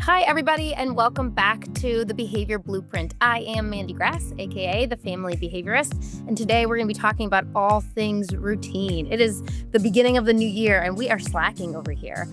Hi, everybody, and welcome back to the Behavior Blueprint. I am Mandy Grass, aka the Family Behaviorist, and today we're going to be talking about all things routine. It is the beginning of the new year, and we are slacking over here.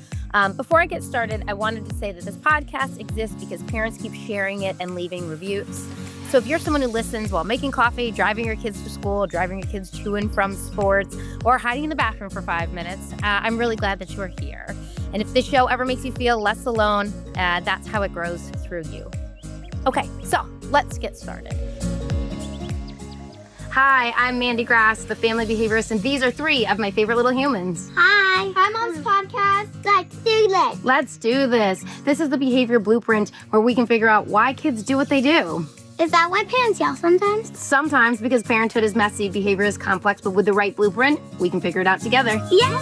Before I get started, I wanted to say that this podcast exists because parents keep sharing it and leaving reviews. So if you're someone who listens while making coffee, driving your kids to school, driving your kids to and from sports, or hiding in the bathroom for 5 minutes, I'm really glad that you are here. And if this show ever makes you feel less alone, that's how it grows through you. Okay, so let's get started. Hi, I'm Mandy Grass, the Family Behaviorist, and these are 3 of my favorite little humans. Hi, I'm Mom's podcast. Let's do this. Let's do this. This is the Behavior Blueprint where we can figure out why kids do what they do. Is that why parents yell sometimes? Sometimes, because parenthood is messy, behavior is complex, but with the right blueprint, we can figure it out together. Yeah!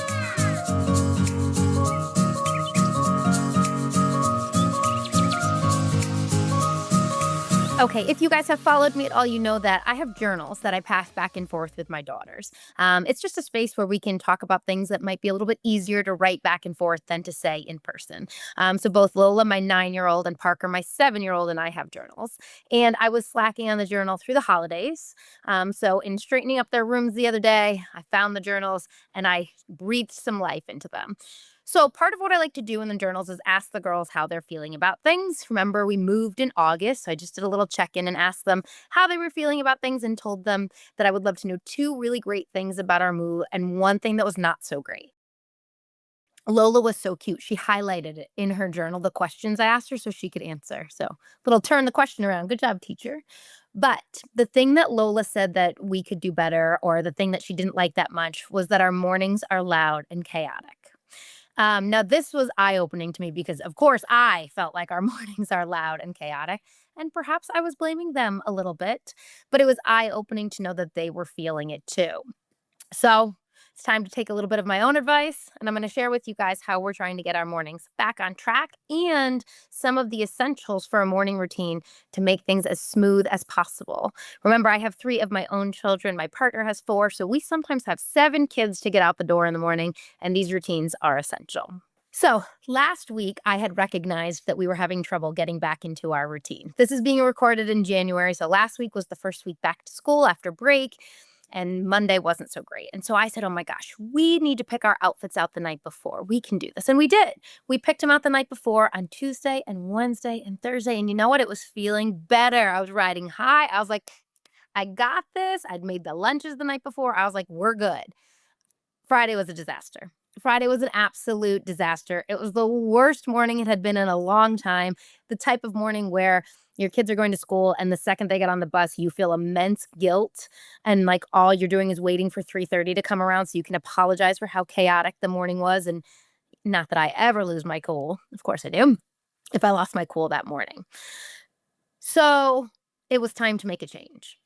Okay, if you guys have followed me at all, you know that I have journals that I pass back and forth with my daughters. It's just a space where we can talk about things that might be a little bit easier to write back and forth than to say in person. So both Lola, my 9-year-old, and Parker, my 7-year-old, and I have journals. And I was slacking on the journal through the holidays. So in straightening up their rooms the other day, I found the journals and I breathed some life into them. So part of what I like to do in the journals is ask the girls how they're feeling about things. Remember, we moved in August, so I just did a little check-in and asked them how they were feeling about things and told them that I would love to know 2 really great things about our move and 1 thing that was not so great. Lola was so cute. She highlighted it in her journal, the questions I asked her so she could answer. So little turn the question around. Good job, teacher. But the thing that Lola said that we could do better, or the thing that she didn't like that much, was that our mornings are loud and chaotic. Now, this was eye-opening to me because, of course, I felt like our mornings are loud and chaotic, and perhaps I was blaming them a little bit, but it was eye-opening to know that they were feeling it too. So it's time to take a little bit of my own advice, and I'm going to share with you guys how we're trying to get our mornings back on track and some of the essentials for a morning routine to make things as smooth as possible. Remember, I have 3 of my own children. My partner has 4, so we sometimes have 7 kids to get out the door in the morning, and these routines are essential. So last week, I had recognized that we were having trouble getting back into our routine. This is being recorded in January, so last week was the first week back to school after break. And Monday wasn't so great. And so I said, oh my gosh, we need to pick our outfits out the night before. We can do this. And we did. We picked them out the night before on Tuesday and Wednesday and Thursday. And you know what? It was feeling better. I was riding high. I was like, I got this. I'd made the lunches the night before. I was like, we're good. Friday was a disaster. Friday was an absolute disaster. It was the worst morning it had been in a long time. The type of morning where your kids are going to school and the second they get on the bus, you feel immense guilt. And like all you're doing is waiting for 3:30 to come around so you can apologize for how chaotic the morning was. And not that I ever lose my cool. Of course I do. If I lost my cool that morning. So it was time to make a change.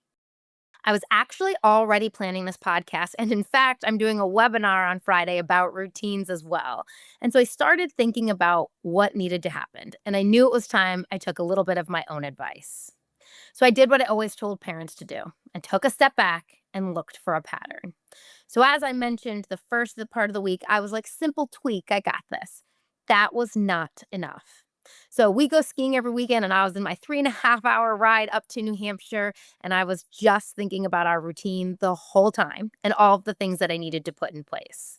I was actually already planning this podcast. And in fact, I'm doing a webinar on Friday about routines as well. And so I started thinking about what needed to happen. And I knew it was time I took a little bit of my own advice. So I did what I always told parents to do and took a step back and looked for a pattern. So as I mentioned, the first part of the week, I was like, simple tweak, I got this. That was not enough. So we go skiing every weekend, and I was in my 3.5-hour ride up to New Hampshire, and I was just thinking about our routine the whole time and all of the things that I needed to put in place.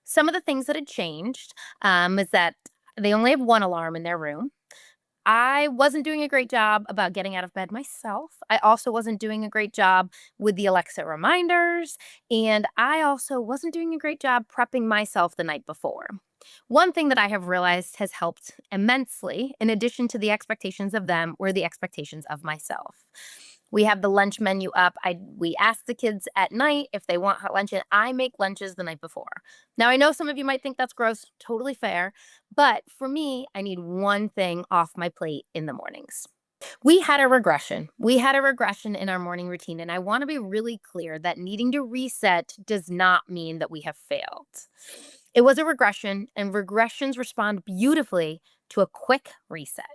Some of the things that had changed is that they only have 1 alarm in their room. I wasn't doing a great job about getting out of bed myself. I also wasn't doing a great job with the Alexa reminders, and I also wasn't doing a great job prepping myself the night before. One thing that I have realized has helped immensely, in addition to the expectations of them, were the expectations of myself. We have the lunch menu up. We ask the kids at night if they want hot lunch, and I make lunches the night before. Now, I know some of you might think that's gross, totally fair, but for me, I need 1 thing off my plate in the mornings. We had a regression. We had a regression in our morning routine, and I want to be really clear that needing to reset does not mean that we have failed. It was a regression, and regressions respond beautifully to a quick reset.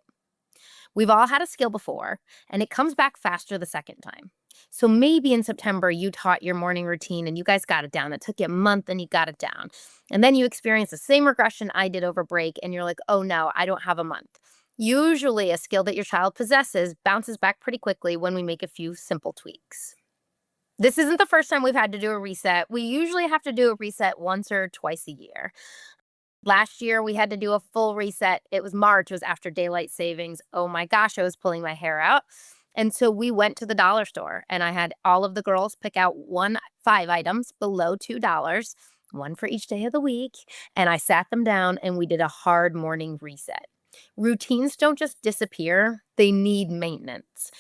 We've all had a skill before, and it comes back faster the second time. So maybe in September, you taught your morning routine and you guys got it down. It took you a month and you got it down. And then you experience the same regression I did over break, and you're like, oh no, I don't have a month. Usually, a skill that your child possesses bounces back pretty quickly when we make a few simple tweaks. This isn't the first time we've had to do a reset. We usually have to do a reset once or twice a year. Last year, we had to do a full reset. It was March, it was after daylight savings. Oh my gosh, I was pulling my hair out. And so we went to the dollar store and I had all of the girls pick out 5 items below $2, one for each day of the week. And I sat them down and we did a hard morning reset. Routines don't just disappear, they need maintenance.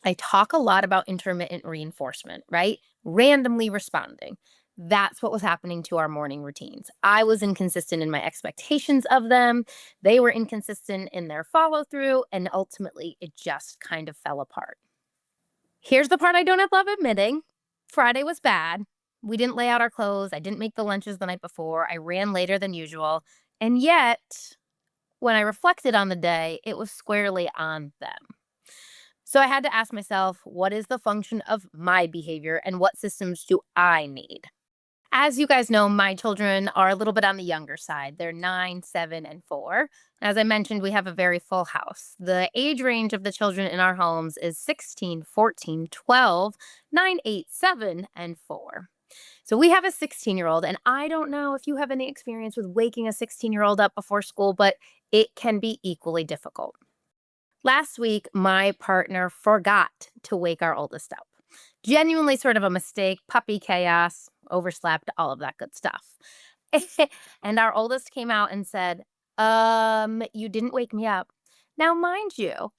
I talk a lot about intermittent reinforcement, right? Randomly responding. That's what was happening to our morning routines. I was inconsistent in my expectations of them. They were inconsistent in their follow through. And ultimately, it just kind of fell apart. Here's the part I don't love admitting. Friday was bad. We didn't lay out our clothes. I didn't make the lunches the night before. I ran later than usual. And yet, when I reflected on the day, it was squarely on them. So I had to ask myself, what is the function of my behavior and what systems do I need? As you guys know, my children are a little bit on the younger side. They're 9, 7, and 4. As I mentioned, we have a very full house. The age range of the children in our homes is 16, 14, 12, 9, 8, 7, and 4. So we have a 16-year-old, and I don't know if you have any experience with waking a 16-year-old up before school, but it can be equally difficult. Last week, my partner forgot to wake our oldest up. Genuinely sort of a mistake, puppy chaos, overslept, all of that good stuff. And our oldest came out and said, you didn't wake me up. Now, mind you,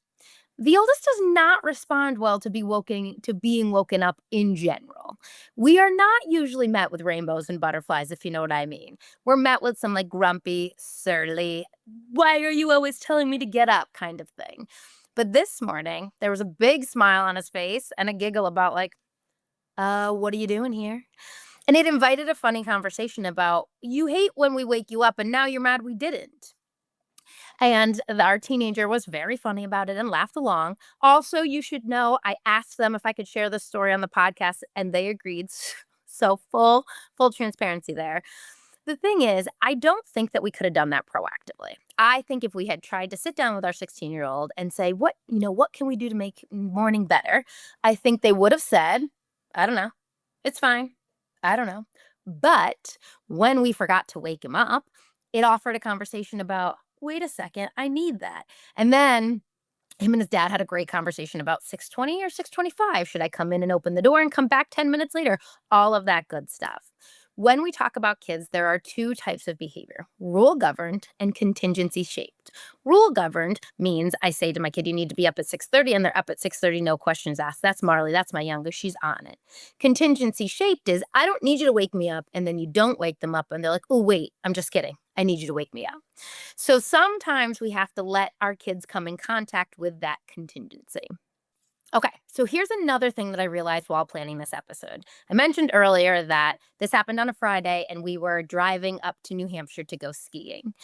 the oldest does not respond well to being woken up in general. We are not usually met with rainbows and butterflies, if you know what I mean. We're met with some like grumpy, surly, why are you always telling me to get up kind of thing. But this morning, there was a big smile on his face and a giggle about like, what are you doing here? And it invited a funny conversation about, you hate when we wake you up and now you're mad we didn't. And our teenager was very funny about it and laughed along. Also, you should know I asked them if I could share this story on the podcast and they agreed. So full transparency there. The thing is, I don't think that we could have done that proactively. I think if we had tried to sit down with our 16-year-old and say, what can we do to make morning better? I think they would have said, I don't know. It's fine. I don't know. But when we forgot to wake him up, it offered a conversation about, wait a second, I need that. And then him and his dad had a great conversation about 6:20 or 6:25. Should I come in and open the door and come back 10 minutes later? All of that good stuff. When we talk about kids, there are two types of behavior, rule governed and contingency shaped. Rule governed means I say to my kid, you need to be up at 6:30 and they're up at 6:30, no questions asked. That's Marley. That's my youngest. She's on it. Contingency shaped is I don't need you to wake me up. And then you don't wake them up and they're like, oh, wait, I'm just kidding. I need you to wake me up. So sometimes we have to let our kids come in contact with that contingency. Okay, so here's another thing that I realized while planning this episode. I mentioned earlier that this happened on a Friday and we were driving up to New Hampshire to go skiing.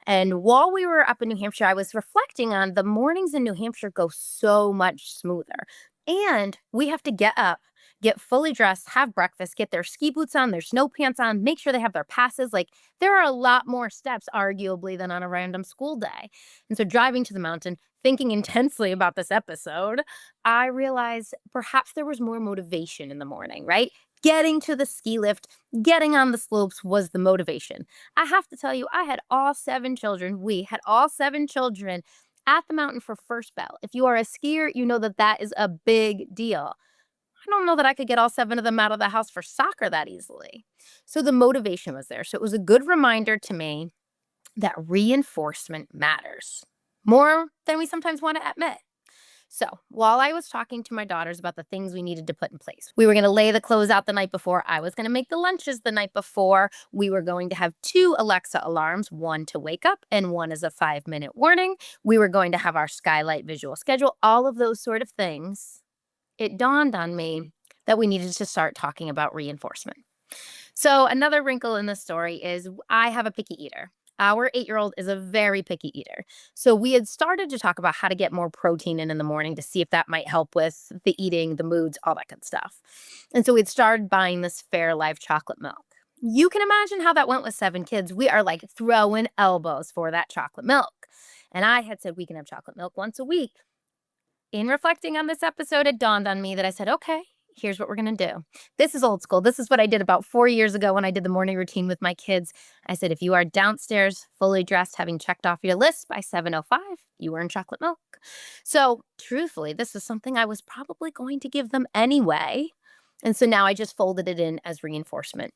And while we were up in New Hampshire, I was reflecting on the mornings in New Hampshire go so much smoother. And we have to get up, get fully dressed, have breakfast, get their ski boots on, their snow pants on, make sure they have their passes. Like there are a lot more steps, arguably, than on a random school day. And so driving to the mountain, thinking intensely about this episode, I realized perhaps there was more motivation in the morning, right? Getting to the ski lift, getting on the slopes was the motivation. I have to tell you, I had all 7 children. We had all 7 children at the mountain for first bell. If you are a skier, you know that that is a big deal. I don't know that I could get all 7 of them out of the house for soccer that easily. So the motivation was there. So it was a good reminder to me that reinforcement matters more than we sometimes want to admit. So while I was talking to my daughters about the things we needed to put in place, we were going to lay the clothes out the night before. I was going to make the lunches the night before. We were going to have 2 Alexa alarms, one to wake up and one as a 5-minute warning. We were going to have our Skylight visual schedule, all of those sort of things. It dawned on me that we needed to start talking about reinforcement. So another wrinkle in the story is I have a picky eater. Our 8-year-old is a very picky eater. So we had started to talk about how to get more protein in the morning to see if that might help with the eating, the moods, all that good stuff. And so we'd started buying this Fairlife chocolate milk. You can imagine how that went with 7 kids. We are like throwing elbows for that chocolate milk. And I had said we can have chocolate milk once a week. In reflecting on this episode, it dawned on me that I said, okay, here's what we're going to do. This is old school. This is what I did about 4 years ago when I did the morning routine with my kids. I said, if you are downstairs, fully dressed, having checked off your list by 7:05, you earn chocolate milk. So truthfully, this was something I was probably going to give them anyway. And so now I just folded it in as reinforcement.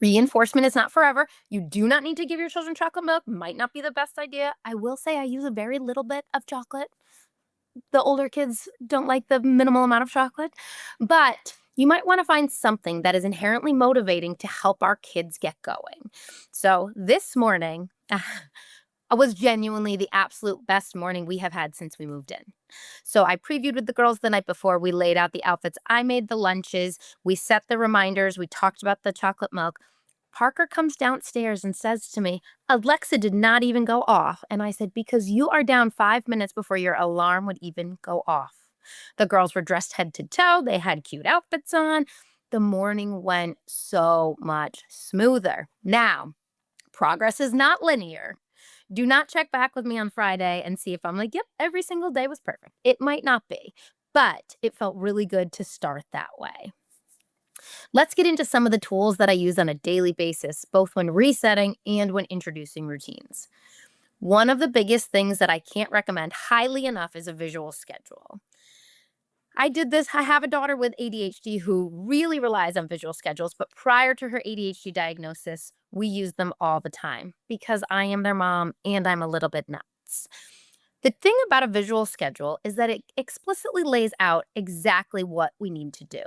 Reinforcement is not forever. You do not need to give your children chocolate milk. Might not be the best idea. I will say I use a very little bit of chocolate. The older kids don't like the minimal amount of chocolate, but you might want to find something that is inherently motivating to help our kids get going. So this morning was genuinely the absolute best morning we have had since we moved in. So I previewed with the girls the night before. We laid out the outfits. I made the lunches. We set the reminders. We talked about the chocolate milk. Parker comes downstairs and says to me, Alexa did not even go off. And I said, because you are down 5 minutes before your alarm would even go off. The girls were dressed head to toe. They had cute outfits on. The morning went so much smoother. Now, progress is not linear. Do not check back with me on Friday and see if I'm like, yep, every single day was perfect. It might not be, but it felt really good to start that way. Let's get into some of the tools that I use on a daily basis, both when resetting and when introducing routines. One of the biggest things that I can't recommend highly enough is a visual schedule. I have a daughter with ADHD who really relies on visual schedules, but prior to her ADHD diagnosis, we use them all the time because I am their mom and I'm a little bit nuts. The thing about a visual schedule is that it explicitly lays out exactly what we need to do.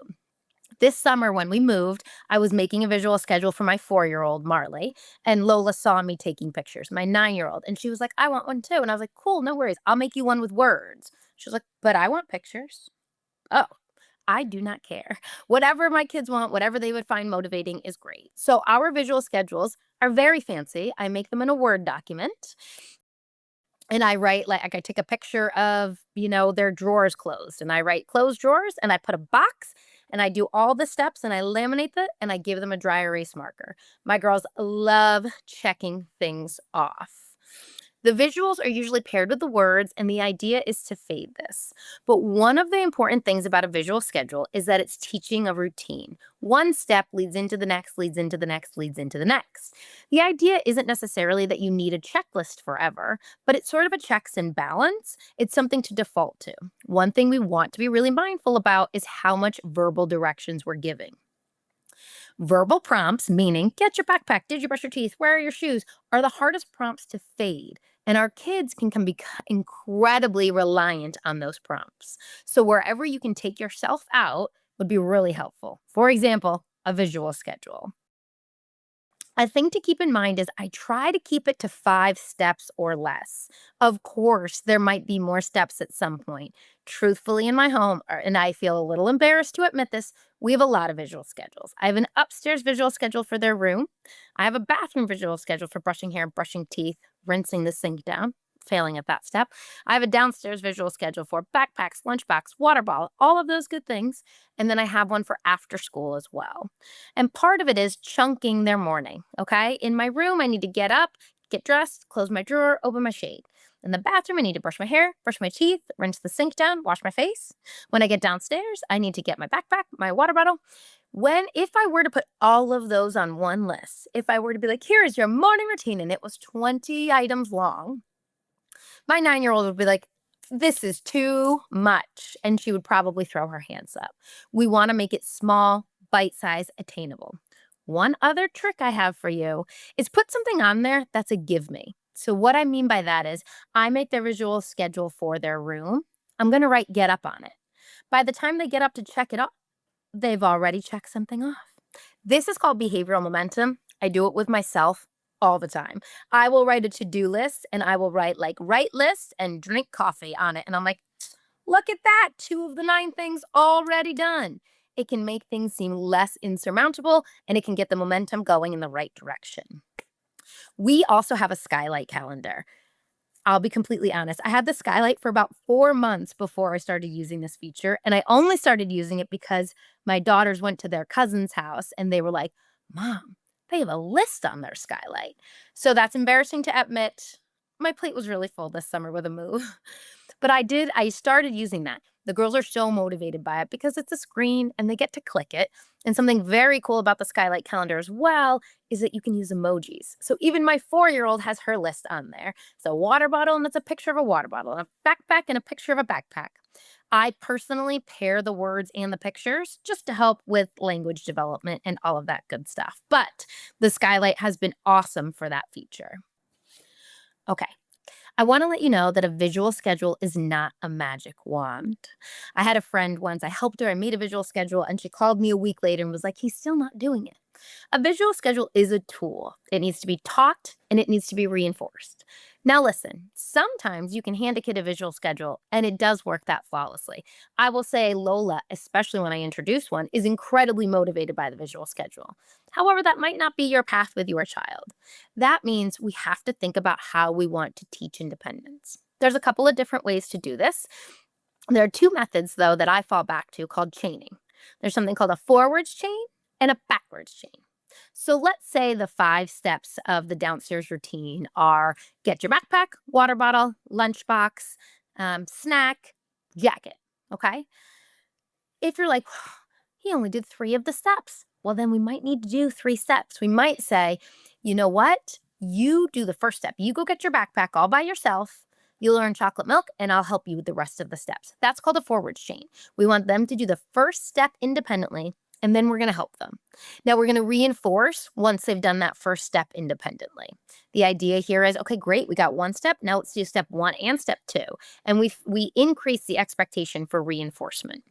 This summer when we moved, I was making a visual schedule for my 4-year-old Marley, and Lola saw me taking pictures, my 9-year-old, and she was like, I want one too. And I was like, cool, no worries. I'll make you one with words. She was like, but I want pictures. Oh, I do not care. Whatever my kids want, whatever they would find motivating is great. So our visual schedules are very fancy. I make them in a Word document. And I write like I take a picture of, their drawers closed and I write closed drawers and I put a box and I do all the steps and I laminate it and I give them a dry erase marker. My girls love checking things off. The visuals are usually paired with the words, and the idea is to fade this. But one of the important things about a visual schedule is that it's teaching a routine. One step leads into the next, leads into the next, leads into the next. The idea isn't necessarily that you need a checklist forever, but it's sort of a checks and balance. It's something to default to. One thing we want to be really mindful about is how much verbal directions we're giving. Verbal prompts, meaning get your backpack, did you brush your teeth, where are your shoes, are the hardest prompts to fade. And our kids can become incredibly reliant on those prompts. So wherever you can take yourself out would be really helpful. For example, a visual schedule. A thing to keep in mind is I try to keep it to 5 steps or less. Of course, there might be more steps at some point. Truthfully, in my home, and I feel a little embarrassed to admit this, we have a lot of visual schedules. I have an upstairs visual schedule for their room. I have a bathroom visual schedule for brushing hair, brushing teeth, rinsing the sink down, failing at that step. I have a downstairs visual schedule for backpacks, lunchbox, water bottle, all of those good things. And then I have one for after school as well. And part of it is chunking their morning, okay? In my room, I need to get up, get dressed, close my drawer, open my shade. In the bathroom, I need to brush my hair, brush my teeth, rinse the sink down, wash my face. When I get downstairs, I need to get my backpack, my water bottle. If I were to put all of those on one list, if I were to be like, here is your morning routine, and it was 20 items long, my 9-year-old would be like, this is too much. And she would probably throw her hands up. We want to make it small, bite-sized, attainable. One other trick I have for you is put something on there that's a give me. So what I mean by that is I make their visual schedule for their room. I'm going to write get up on it. By the time they get up to check it off, they've already checked something off. This is called behavioral momentum. I do it with myself all the time. I will write a to-do list and I will write like write list and drink coffee on it. And I'm like, look at that. 2 of the 9 things already done. It can make things seem less insurmountable and it can get the momentum going in the right direction. We also have a Skylight calendar. I'll be completely honest. I had the Skylight for about 4 months before I started using this feature. And I only started using it because my daughters went to their cousin's house and they were like, Mom, they have a list on their Skylight. So that's embarrassing to admit. My plate was really full this summer with a move. But I started using that. The girls are so motivated by it because it's a screen and they get to click it. And something very cool about the Skylight calendar as well is that you can use emojis. So even my 4-year-old has her list on there. It's a water bottle and it's a picture of a water bottle, a backpack and a picture of a backpack. I personally pair the words and the pictures just to help with language development and all of that good stuff. But the Skylight has been awesome for that feature. Okay. I want to let you know that a visual schedule is not a magic wand. I had a friend once, I helped her, I made a visual schedule, and she called me a week later and was like, he's still not doing it. A visual schedule is a tool. It needs to be taught and it needs to be reinforced. Now, listen, sometimes you can hand a kid a visual schedule and it does work that flawlessly. I will say Lola, especially when I introduce one, is incredibly motivated by the visual schedule. However, that might not be your path with your child. That means we have to think about how we want to teach independence. There's a couple of different ways to do this. There are two methods, though, that I fall back to called chaining. There's something called a forwards chain and a backwards chain. So let's say the 5 steps of the downstairs routine are get your backpack, water bottle, lunchbox, snack, jacket. Okay. If you're like, he only did 3 of the steps, well, then we might need to do 3 steps. We might say, you know what? You do the first step. You go get your backpack all by yourself. You learn chocolate milk, and I'll help you with the rest of the steps. That's called a forward chain. We want them to do the first step independently, and then we're going to help them. Now, we're going to reinforce once they've done that first step independently. The idea here is, okay, great, we got 1 step. Now let's do step 1 and step 2. And we increase the expectation for reinforcement.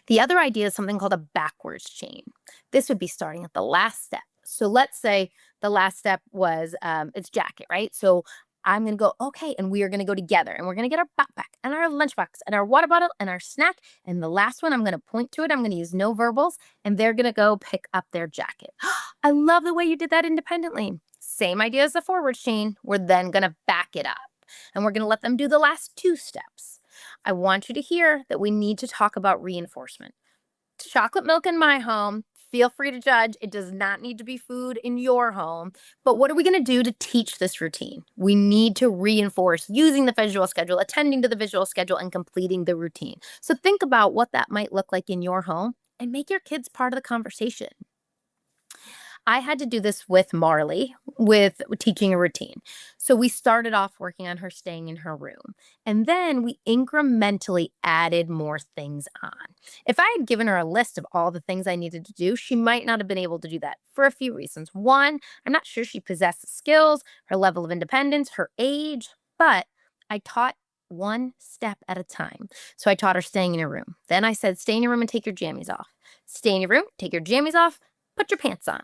The other idea is something called a backwards chain. This would be starting at the last step. So let's say the last step was it's jacket, right? So I'm going to go, okay, and we are going to go together and we're going to get our backpack and our lunchbox and our water bottle and our snack. And the last one, I'm going to point to it. I'm going to use no verbals and they're going to go pick up their jacket. I love the way you did that independently. Same idea as the forward chain. We're then going to back it up and we're going to let them do the last 2 steps. I want you to hear that we need to talk about reinforcement. Chocolate milk in my home. Feel free to judge. It does not need to be food in your home. But what are we going to do to teach this routine? We need to reinforce using the visual schedule, attending to the visual schedule, and completing the routine. So think about what that might look like in your home and make your kids part of the conversation. I had to do this with Marley with teaching a routine. So we started off working on her staying in her room, and then we incrementally added more things on. If I had given her a list of all the things I needed to do, she might not have been able to do that for a few reasons. One, I'm not sure she possessed the skills, her level of independence, her age, but I taught 1 step at a time. So I taught her staying in her room. Then I said, stay in your room and take your jammies off. Stay in your room, take your jammies off, put your pants on,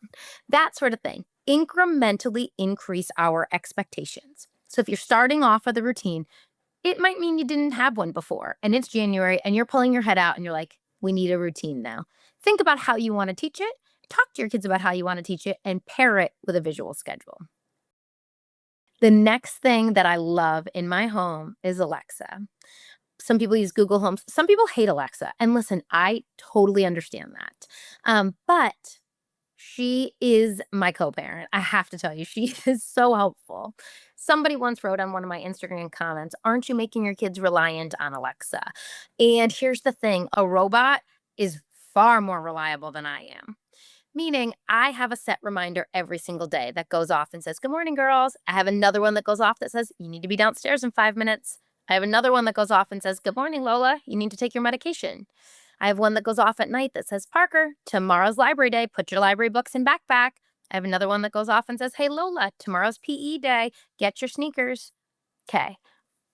that sort of thing. Incrementally increase our expectations. So if you're starting off with a routine, it might mean you didn't have one before and it's January and you're pulling your head out and you're like, we need a routine now. Think about how you want to teach it. Talk to your kids about how you want to teach it and pair it with a visual schedule. The next thing that I love in my home is Alexa. Some people use Google Home. Some people hate Alexa. And listen, I totally understand that. But she is my co-parent. I have to tell you, she is so helpful. Somebody once wrote on one of my Instagram comments, aren't you making your kids reliant on Alexa? And here's the thing, a robot is far more reliable than I am. Meaning I have a set reminder every single day that goes off and says, good morning, girls. I have another one that goes off that says, you need to be downstairs in 5 minutes. I have another one that goes off and says, good morning, Lola. You need to take your medication. I have one that goes off at night that says, Parker, tomorrow's library day. Put your library books in backpack. I have another one that goes off and says, hey, Lola, tomorrow's PE day. Get your sneakers. Okay.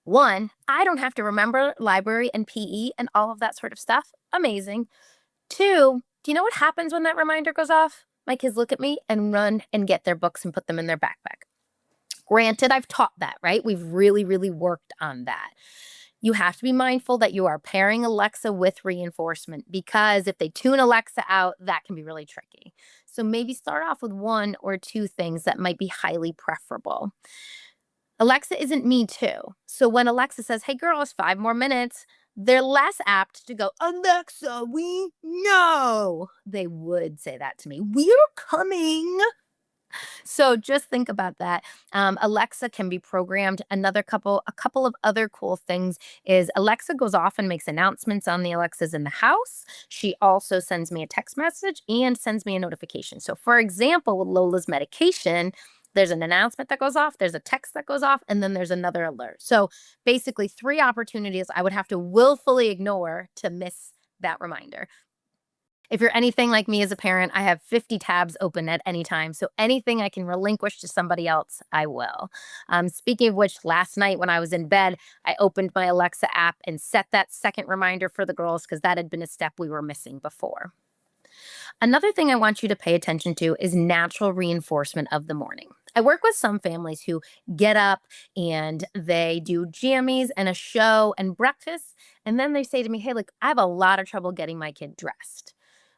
1, I don't have to remember library and PE and all of that sort of stuff. Amazing. 2, do you know what happens when that reminder goes off? My kids look at me and run and get their books and put them in their backpack. Granted, I've taught that, right? We've really, really worked on that. You have to be mindful that you are pairing Alexa with reinforcement because if they tune Alexa out, that can be really tricky. So maybe start off with 1 or 2 things that might be highly preferable. Alexa isn't me too. So when Alexa says, hey girls, 5 more minutes, they're less apt to go, Alexa, we know. They would say that to me. We're coming. So just think about that. Alexa can be programmed. A couple of other cool things is Alexa goes off and makes announcements on the Alexas in the house. She also sends me a text message and sends me a notification. So, for example, with Lola's medication, there's an announcement that goes off, there's a text that goes off, and then there's another alert. So, basically, three opportunities I would have to willfully ignore to miss that reminder. If you're anything like me as a parent, I have 50 tabs open at any time. So anything I can relinquish to somebody else, I will. Speaking of which, last night when I was in bed, I opened my Alexa app and set that second reminder for the girls because that had been a step we were missing before. Another thing I want you to pay attention to is natural reinforcement of the morning. I work with some families who get up and they do jammies and a show and breakfast. And then they say to me, hey, look, I have a lot of trouble getting my kid dressed.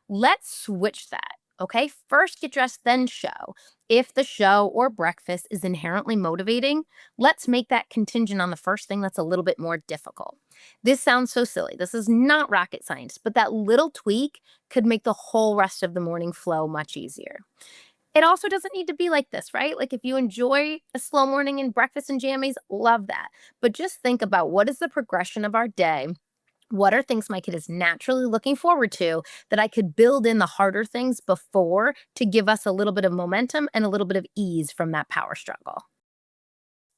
Let's switch that. Okay. First get dressed, then show. If the show or breakfast is inherently motivating, let's make that contingent on the first thing that's a little bit more difficult. This sounds so silly. This is not rocket science, but that little tweak could make the whole rest of the morning flow much easier. It also doesn't need to be like this, right? Like if you enjoy a slow morning and breakfast and jammies, love that. But just think about what is the progression of our day. What are things my kid is naturally looking forward to that I could build in the harder things before to give us a little bit of momentum and a little bit of ease from that power struggle?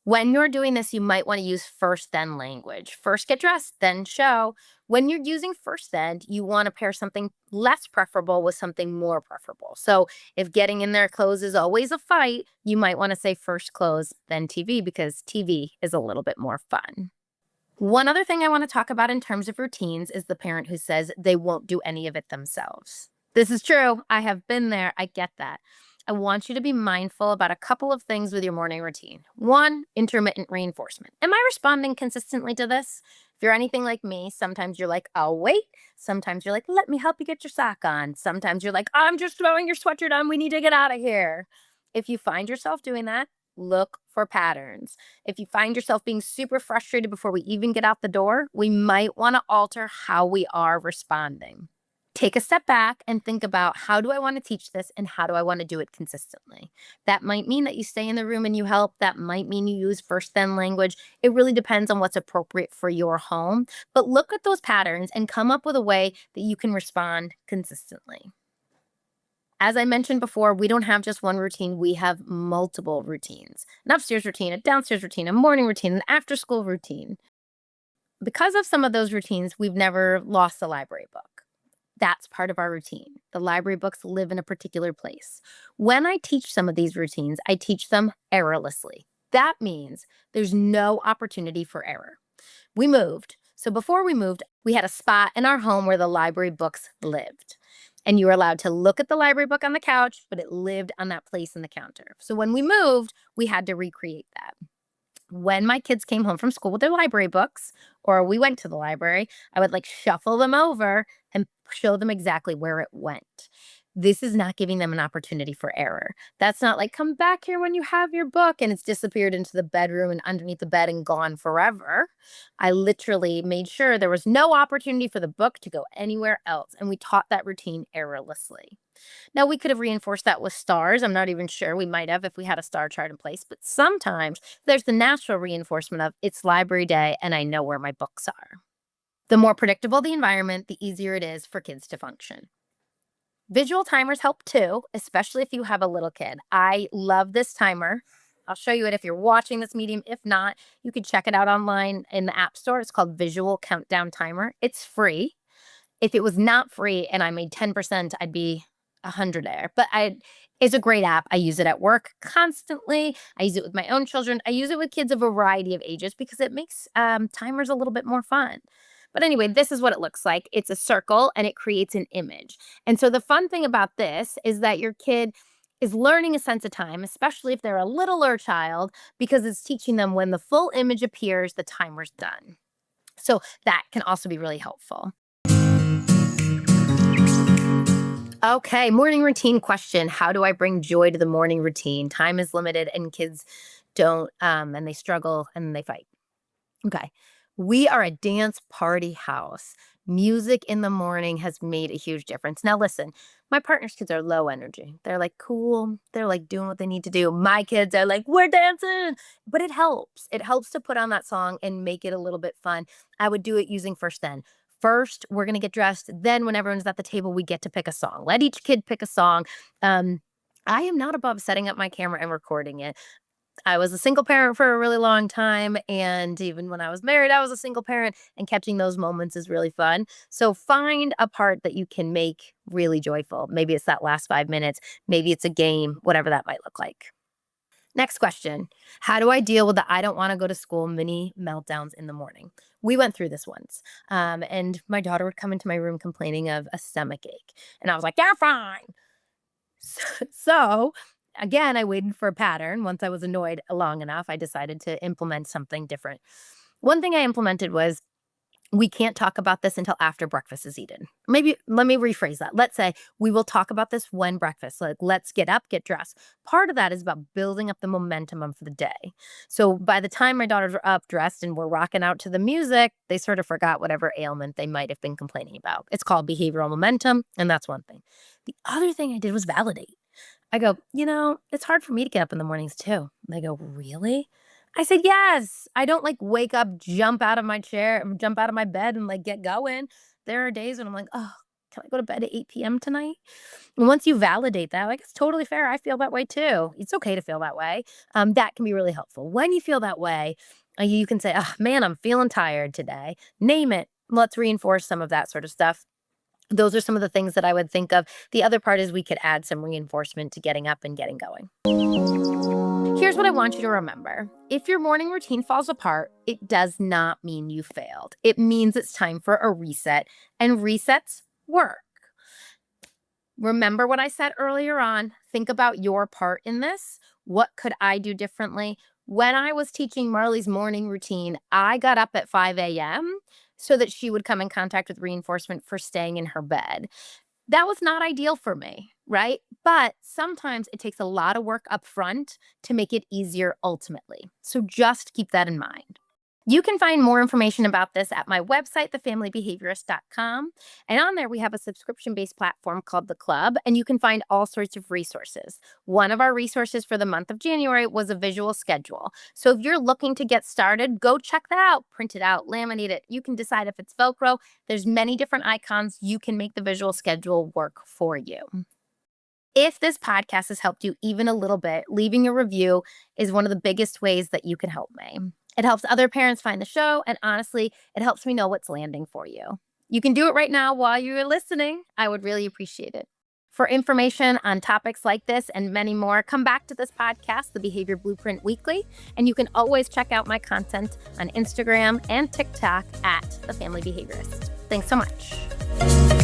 When you're doing this, you might want to use first then language. First get dressed, then show. When you're using first then, you want to pair something less preferable with something more preferable. So if getting in their clothes is always a fight, you might want to say first clothes, then TV because TV is a little bit more fun. One other thing I want to talk about in terms of routines is the parent who says they won't do any of it themselves. This is true. I have been there. I get that. I want you to be mindful about a couple of things with your morning routine. One, intermittent reinforcement. Am I responding consistently to this? If you're anything like me, sometimes you're like, I'll wait. Sometimes you're like, let me help you get your sock on. Sometimes you're like, I'm just throwing your sweatshirt on. We need to get out of here. If you find yourself doing that, look for patterns. If you find yourself being super frustrated before we even get out the door, we might want to alter how we are responding. Take a step back and think about how do I want to teach this and how do I want to do it consistently? That might mean that you stay in the room and you help. That might mean you use first then language. It really depends on what's appropriate for your home. But look at those patterns and come up with a way that you can respond consistently. As I mentioned before, we don't have just one routine, we have multiple routines. An upstairs routine, a downstairs routine, a morning routine, an after school routine. Because of some of those routines, we've never lost the library book. That's part of our routine. The library books live in a particular place. When I teach some of these routines, I teach them errorlessly. That means there's no opportunity for error. We moved. So before we moved, we had a spot in our home where the library books lived. And you were allowed to look at the library book on the couch, but it lived on that place in the counter. So when we moved, we had to recreate that. When my kids came home from school with their library books, or we went to the library, I would like shuffle them over and show them exactly where it went. This is not giving them an opportunity for error. That's not like, come back here when you have your book and it's disappeared into the bedroom and underneath the bed and gone forever. I literally made sure there was no opportunity for the book to go anywhere else. And we taught that routine errorlessly. Now, we could have reinforced that with stars. I'm not even sure we might have if we had a star chart in place. But sometimes there's the natural reinforcement of it's library day and I know where my books are. The more predictable the environment, the easier it is for kids to function. Visual timers help too, especially if you have a little kid. I love this timer. I'll show you it if you're watching this medium. If not, you can check it out online in the App Store. It's called Visual Countdown Timer. It's free. If it was not free and I made 10%, I'd be 100 there. But it's a great app. I use it at work constantly. I use it with my own children. I use it with kids of a variety of ages because it makes timers a little bit more fun. But anyway, this is what it looks like. It's a circle and it creates an image. And so the fun thing about this is that your kid is learning a sense of time, especially if they're a littler child, because it's teaching them when the full image appears, the timer's done. So that can also be really helpful. Okay, morning routine question. How do I bring joy to the morning routine? Time is limited and kids don't, and they struggle and they fight. Okay. We are a dance party house. Music in the morning has made a huge difference. Now, listen, my partner's kids are low energy. They're like cool. They're like doing what they need to do. My kids are like, we're dancing. But it helps. It helps to put on that song and make it a little bit fun. I would do it using First Then. First, we're going to get dressed. Then, when everyone's at the table, we get to pick a song. Let each kid pick a song. Um, I am not above setting up my camera and recording it. I was a single parent for a really long time, and even when I was married, I was a single parent, and catching those moments is really fun. So find a part that you can make really joyful. Maybe it's that last 5 minutes, maybe it's a game, whatever that might look like. Next question. How do I deal with the I don't want to go to school mini meltdowns in the morning? We went through this once. And my daughter would come into my room complaining of a stomach ache. And I was like, you're fine. So, again, I waited for a pattern. Once I was annoyed long enough, I decided to implement something different. One thing I implemented was we can't talk about this until after breakfast is eaten. Maybe let me rephrase that. Let's say we will talk about this when breakfast, like let's get up, get dressed. Part of that is about building up the momentum for the day. So by the time my daughters are up, dressed, and we're rocking out to the music, they sort of forgot whatever ailment they might have been complaining about. It's called behavioral momentum, and that's one thing. The other thing I did was validate. I go, it's hard for me to get up in the mornings too. They go, really? I said, yes. I don't like wake up, jump out of my chair, jump out of my bed and like get going. There are days when I'm like, oh, can I go to bed at 8 p.m. tonight? And once you validate that, like, it's totally fair. I feel that way too. It's okay to feel that way. That can be really helpful. When you feel that way, you can say, oh, man, I'm feeling tired today. Name it. Let's reinforce some of that sort of stuff. Those are some of the things that I would think of. The other part is we could add some reinforcement to getting up and getting going. Here's what I want you to remember. If your morning routine falls apart, it does not mean you failed. It means it's time for a reset, and resets work. Remember what I said earlier on. Think about your part in this. What could I do differently? When I was teaching Marley's morning routine, I got up at 5 a.m. so that she would come in contact with reinforcement for staying in her bed. That was not ideal for me, right? But sometimes it takes a lot of work up front to make it easier ultimately. So just keep that in mind. You can find more information about this at my website, thefamilybehaviorist.com. And on there, we have a subscription-based platform called The Club, and you can find all sorts of resources. One of our resources for the month of January was a visual schedule. So if you're looking to get started, go check that out. Print it out, laminate it. You can decide if it's Velcro. There's many different icons. You can make the visual schedule work for you. If this podcast has helped you even a little bit, leaving a review is one of the biggest ways that you can help me. It helps other parents find the show, and honestly, it helps me know what's landing for you. You can do it right now while you're listening. I would really appreciate it. For information on topics like this and many more, come back to this podcast, The Behavior Blueprint Weekly, and you can always check out my content on Instagram and TikTok at The Family Behaviorist. Thanks so much.